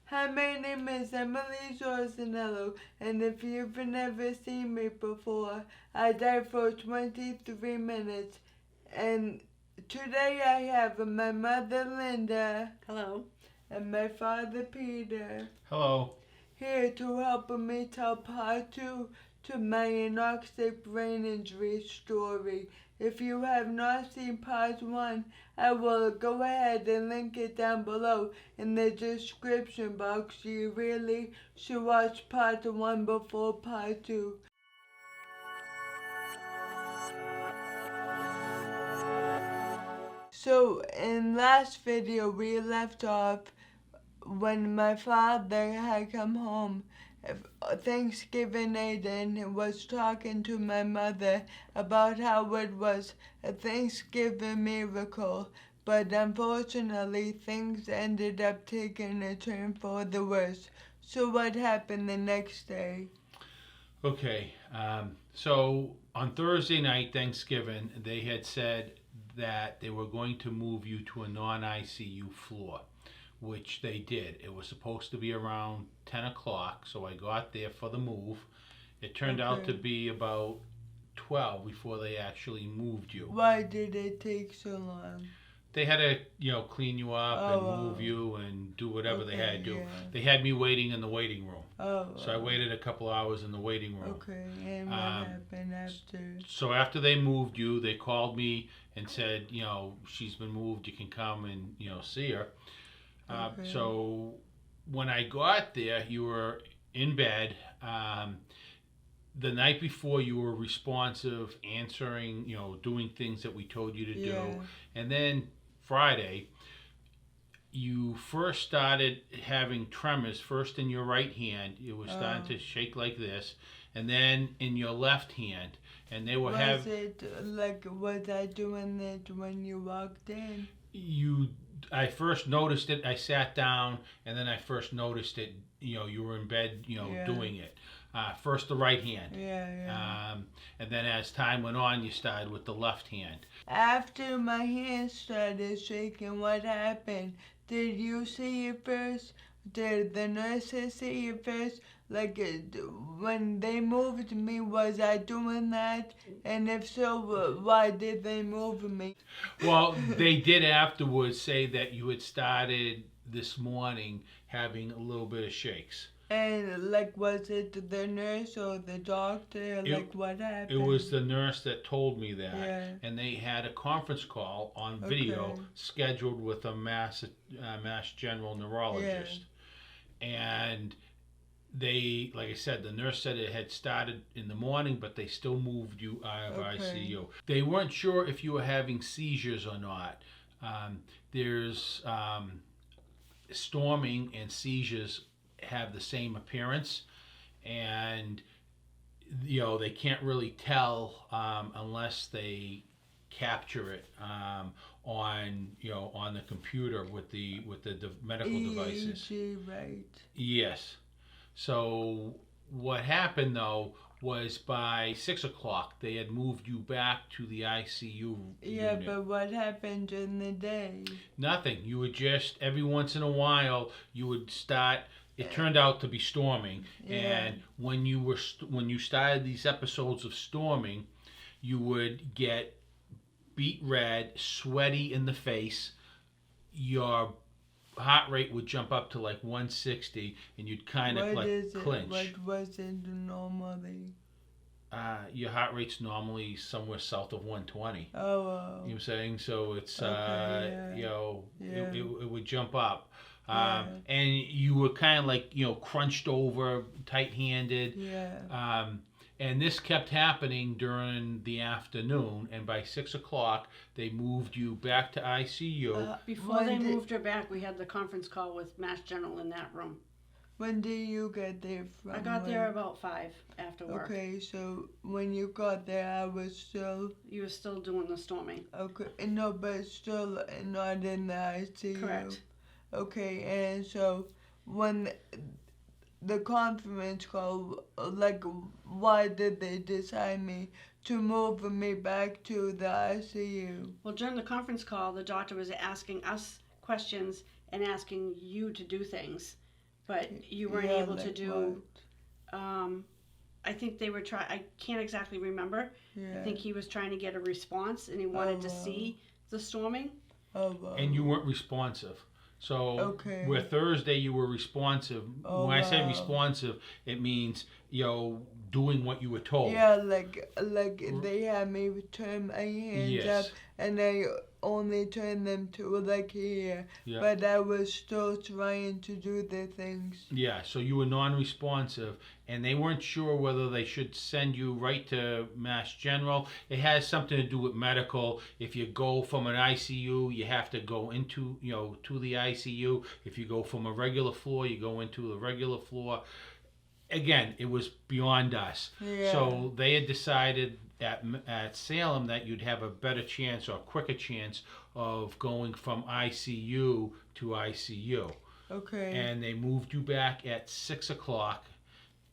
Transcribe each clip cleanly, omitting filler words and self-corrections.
Hi, my name is Emily Zorzonello, and if you've never seen me before, I died for 23 minutes. And today I have my mother Linda. Hello. And my father Peter. Hello. Here to help me tell part 2 to my anoxic brain injury story. If you have not seen part 1, I will go ahead and link it down below in the description box. You really should watch part 1 before part 2. So in last video we left off when my father had come home Thanksgiving night and was talking to my mother about how it was a Thanksgiving miracle, but unfortunately things ended up taking a turn for the worse. So what happened the next day? Okay, so on Thursday night, Thanksgiving, they had said that they were going to move you to a non-ICU floor, which they did. It was supposed to be around 10 o'clock, so I got there for the move. It turned out to be about 12 before they actually moved you. Why did it take so long? They had to, clean you up and move you and do whatever they had to do. Yeah. They had me waiting in the waiting room. So I Oh. waited a couple hours in the waiting room. Okay, and what happened after? So after they moved you, they called me and said, she's been moved. You can come and, see her. Okay. So when I got there, you were in bed. The night before, you were responsive, answering, doing things that we told you to do. And then Friday, you first started having tremors, first in your right hand. It was starting to shake like this, and then in your left hand. And they were Was I doing it when you walked in? I first noticed it. I sat down, and then I first noticed it. You were in bed, doing it. First the right hand. And then as time went on, you started with the left hand. After my hand started shaking, what happened? Did you see it first? Did the nurses see it first? When they moved me, was I doing that? And if so, why did they move me? Well, they did afterwards say that you had started this morning having a little bit of shakes. And was it the nurse or the doctor? What happened? It was the nurse that told me that. Yeah. And they had a conference call on video scheduled with a Mass General neurologist. And they, like I said, the nurse said it had started in the morning, but they still moved you out of ICU. They weren't sure if you were having seizures or not. There's storming and seizures have the same appearance, and they can't really tell unless they capture it on the computer with the medical devices. Right. Yes. So what happened though was by 6 o'clock they had moved you back to the ICU unit. But what happened during the day? Nothing. You would just every once in a while you would start. It turned out to be storming, and when you started these episodes of storming, you would get beet red, sweaty in the face. Your heart rate would jump up to like 160, and you'd kind of clinch. What was it normally? Your heart rate's normally somewhere south of 120. Oh. You know what I'm saying? So it's it would jump up. And you were kind of crunched over, tight-handed. And this kept happening during the afternoon, and by 6 o'clock, they moved you back to ICU. Before they moved her back, we had the conference call with Mass General in that room. When did you get there from? I got there about 5 after work. Okay, so when you got there, I was still... You were still doing the storming. Okay, no, but still not in the ICU. Correct. Okay, and so when the conference call, why did they decide to move me back to the ICU? Well, during the conference call, the doctor was asking us questions and asking you to do things. but you weren't able to do. I think they were trying. I can't exactly remember. Yeah. I think he was trying to get a response, and he wanted to see the storming. And you weren't responsive. So where Thursday you were responsive. When I say responsive, it means doing what you were told. Yeah, like they had me turn my hands up, and I only turned them to like here, but I was still trying to do the things. Yeah, so you were non-responsive, and they weren't sure whether they should send you right to Mass General. It has something to do with medical. If you go from an ICU, you have to go into, to the ICU. If you go from a regular floor, you go into the regular floor. Again, it was beyond us. Yeah. So they had decided at Salem that you'd have a better chance or quicker chance of going from ICU to ICU. Okay. And they moved you back at 6 o'clock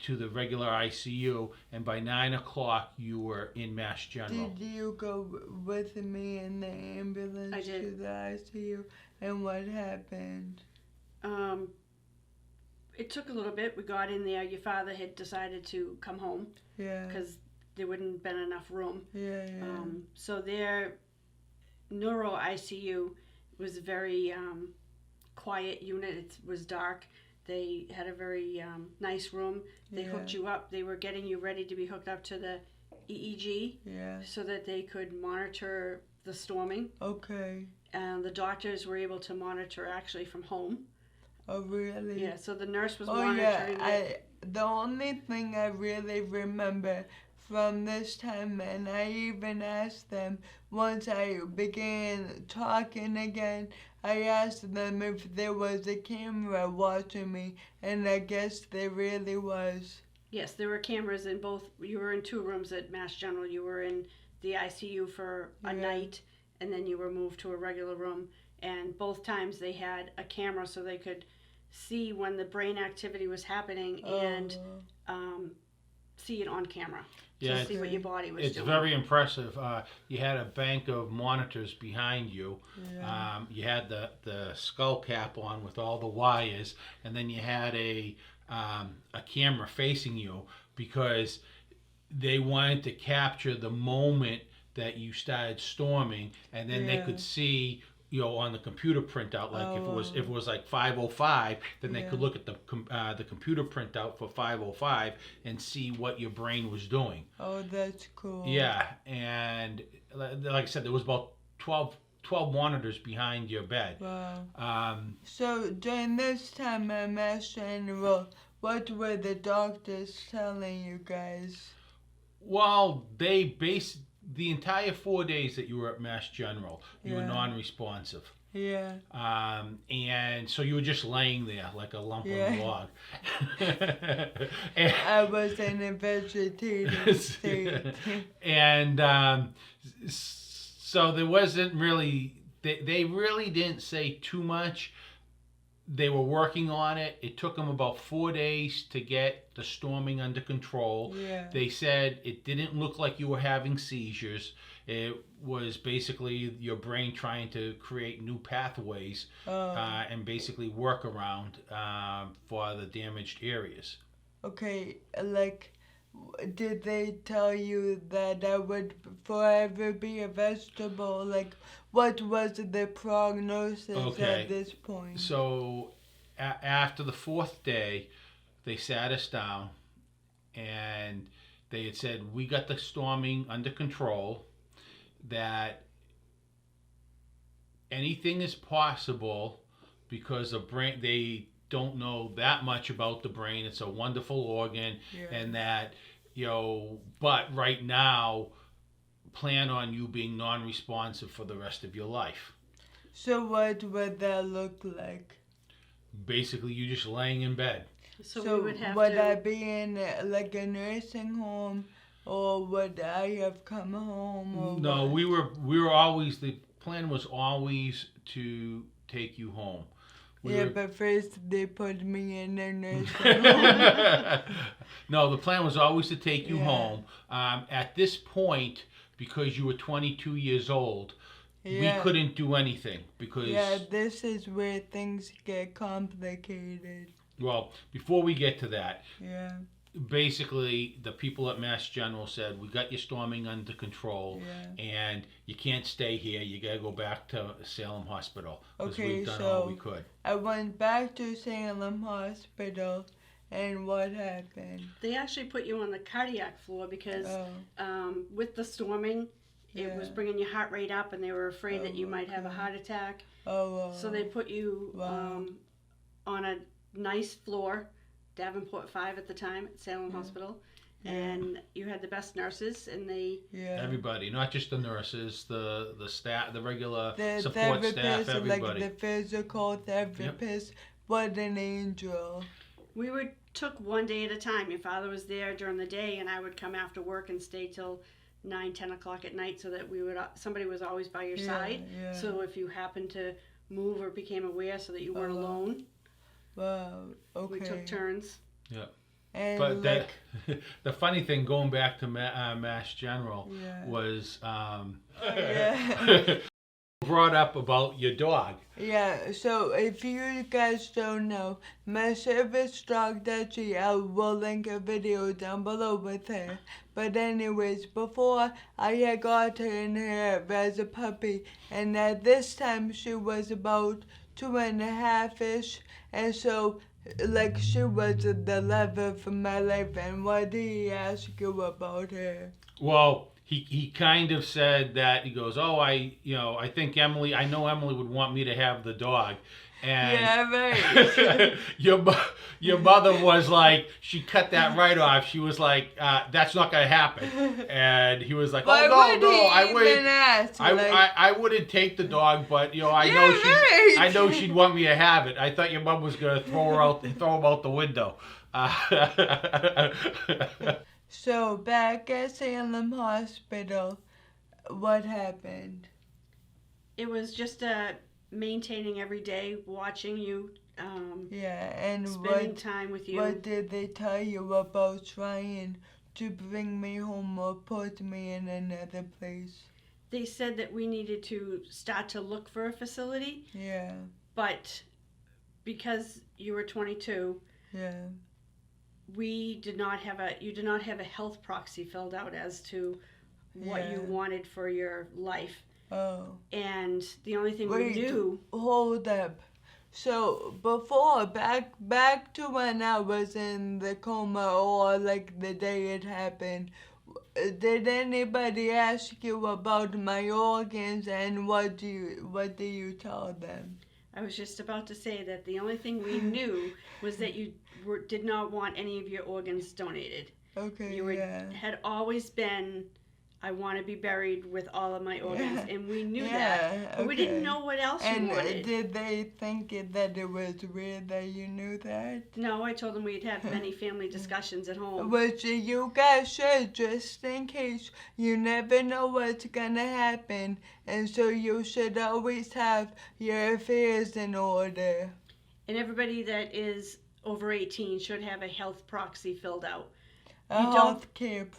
to the regular ICU, and by 9 o'clock you were in Mass General. Did you go with me in the ambulance to the ICU? And what happened? It took a little bit. We got in there. Your father had decided to come home. Yeah. Because there wouldn't have been enough room. Yeah. So their neuro ICU was a very quiet unit. It was dark. They had a very nice room. They hooked you up. They were getting you ready to be hooked up to the EEG. Yeah. So that they could monitor the storming. Okay. And the doctors were able to monitor actually from home. Oh, really? Yeah, so the nurse was monitoring it. The only thing I really remember from this time, and I even asked them once I began talking again, I asked them if there was a camera watching me, and I guess there really was. Yes, there were cameras in both. You were in 2 rooms at Mass General. You were in the ICU for a night, and then you were moved to a regular room. And both times they had a camera so they could see when the brain activity was happening and see it on camera to see what your body was doing. It's very impressive. You had a bank of monitors behind you. Yeah. You had the skull cap on with all the wires, and then you had a camera facing you because they wanted to capture the moment that you started storming, and then they could see on the computer printout, like if it was like 5:05, then they could look at the computer printout for 5:05 and see what your brain was doing. Oh, that's cool. Yeah, and like I said, there was about 12 monitors behind your bed. Wow. So during this time at Mass General, what were the doctors telling you guys? Well, the entire 4 days that you were at Mass General, you were non-responsive. Yeah. And so you were just laying there like a lump on a log. I was in a vegetative state. And so there wasn't really, they really didn't say too much. They were working on it. It took them about 4 days to get the storming under control. Yeah. They said it didn't look like you were having seizures. It was basically your brain trying to create new pathways and basically work around for the damaged areas. Okay, like, did they tell you that I would forever be a vegetable? Like, what was the prognosis at this point? So after the 4th day, they sat us down and they had said, we got the storming under control, that anything is possible because the brain, they don't know that much about the brain. It's a wonderful organ, and that, but right now, plan on you being non-responsive for the rest of your life. So what would that look like? Basically, you just laying in bed. So we would have would I be in like a nursing home, or would I have come home? Or no, what? we were always, the plan was always to take you home. But first they put me in a nursing home. No, the plan was always to take you home. At this point, because you were 22 years old, we couldn't do anything because... Yeah, this is where things get complicated. Well, before we get to that, Yeah. basically the people at Mass General said, we got your storming under control, and you can't stay here. You got to go back to Salem Hospital because Okay, we've done so all we could. I went back to Salem Hospital, and what happened? They actually put you on the cardiac floor because with the storming, it was bringing your heart rate up, and they were afraid that you might have a heart attack. So they put you on a nice floor, Davenport 5 at the time at Salem Hospital, and you had the best nurses, and they everybody, not just the nurses, the staff, the regular the support staff, everybody. Like the physical therapist, what an angel. We took one day at a time. Your father was there during the day, and I would come after work and stay till 9-10 o'clock at night, so that somebody was always by your side. So if you happened to move or became aware, so that you weren't alone. Wow. Okay. We took turns. Yeah. And but the funny thing, going back to Mass General, was brought up about your dog. Yeah, so if you guys don't know, my service dog Dutchie, I will link a video down below with her. But anyways, before I had got her in her as a puppy, and at this time she was about 2.5-ish, and so like she was the love of my life. And what did he ask you about her? Well, he kind of said that, he goes, oh, I think Emily, I know Emily would want me to have the dog. And right. your mother was like, she cut that right off. She was like, that's not gonna happen. And he was like, oh no, I wouldn't. I wouldn't take the dog, but I know she'd want me to have it. I thought your mom was gonna throw him out the window. So back at Salem Hospital, what happened? It was just maintaining every day, watching you, and spending time with you. What did they tell you about trying to bring me home or put me in another place? They said that we needed to start to look for a facility. Yeah. But because you were 22, you did not have a health proxy filled out as to what you wanted for your life. Oh. And the only thing we knew. Hold up. So before, back to when I was in the coma, or like the day it happened, did anybody ask you about my organs, and what do you tell them? I was just about to say that the only thing we knew was that you did not want any of your organs donated. Okay. You had always been, I want to be buried with all of my organs, and we knew that. But we didn't know what else you wanted. And did they think that it was weird that you knew that? No, I told them we'd have many family discussions at home. Which you guys should, just in case. You never know what's gonna happen, and so you should always have your affairs in order. And everybody that is over 18 should have a health proxy filled out. Healthcare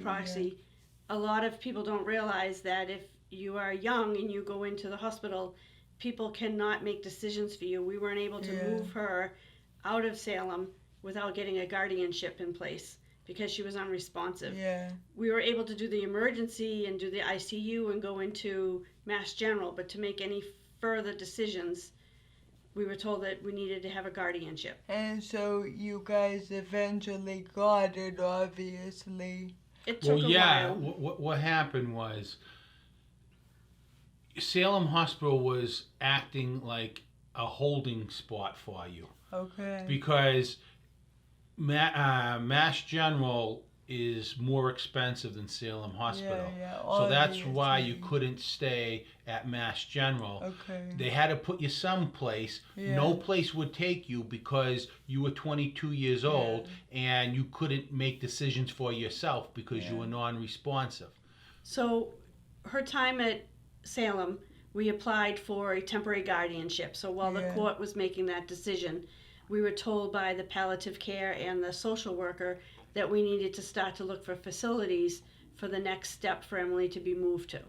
proxy. Yeah. A lot of people don't realize that if you are young and you go into the hospital, people cannot make decisions for you. We weren't able to move her out of Salem without getting a guardianship in place because she was unresponsive. Yeah. We were able to do the emergency and do the ICU and go into Mass General, but to make any further decisions, we were told that we needed to have a guardianship. And so you guys eventually got it, obviously. It took a while. What happened was Salem Hospital was acting like a holding spot for you. Okay. Because Mass General is more expensive than Salem Hospital. So that's why you couldn't stay at Mass General. Okay. They had to put you someplace. No place would take you because you were 22 years old and you couldn't make decisions for yourself because you were non-responsive. So her time at Salem, we applied for a temporary guardianship. So while the court was making that decision, we were told by the palliative care and the social worker that we needed to start to look for facilities for the next step for Emily to be moved to.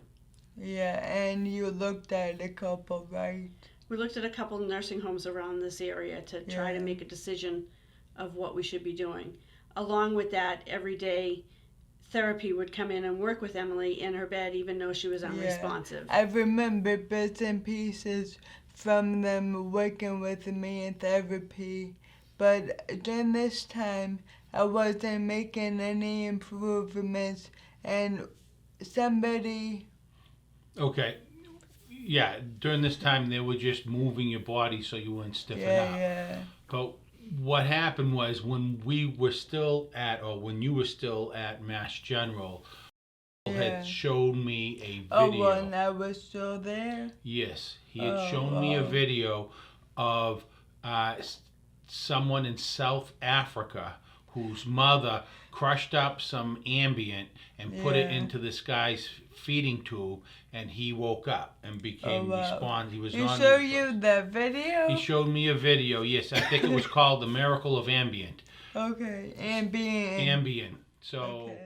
Yeah, and you looked at a couple, right? We looked at a couple of nursing homes around this area to try to make a decision of what we should be doing. Along with that, every day therapy would come in and work with Emily in her bed, even though she was unresponsive. I remember bits and pieces from them working with me in therapy, but during this time, I wasn't making any improvements, and somebody... Okay. Yeah, during this time, they were just moving your body so you wouldn't stiffen up. Yeah. But what happened was when you were still at Mass General, had shown me a video. Oh, when I was still there? Yes, he had shown me a video of someone in South Africa whose mother crushed up some Ambient and put it into this guy's feeding tube, and he woke up and became responsive. He was He showed you the video? He showed me a video, yes. I think it was called The Miracle of Ambient. Okay, Ambient. Ambient. So... Okay.